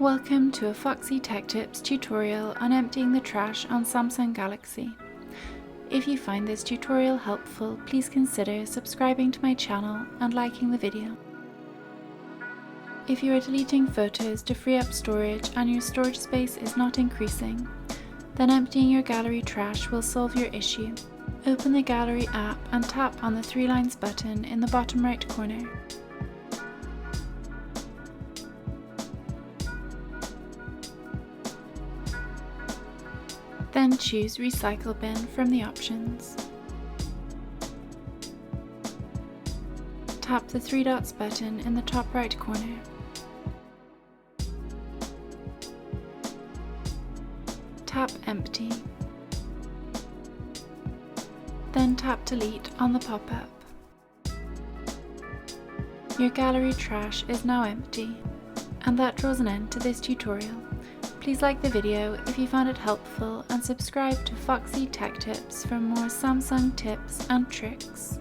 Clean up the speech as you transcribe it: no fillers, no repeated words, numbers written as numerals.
Welcome to a Foxy Tech Tips tutorial on emptying the trash on Samsung Galaxy. If you find this tutorial helpful, please consider subscribing to my channel and liking the video. If you are deleting photos to free up storage and your storage space is not increasing, then emptying your gallery trash will solve your issue. Open the Gallery app and tap on the 3 lines button in the bottom right corner. Then choose Recycle Bin from the options. Tap the 3 dots button in the top right corner. Tap Empty. Then tap Delete on the pop-up. Your gallery trash is now empty. And that draws an end to this tutorial. Please like the video if you found it helpful and subscribe to Foxy Tech Tips for more Samsung tips and tricks.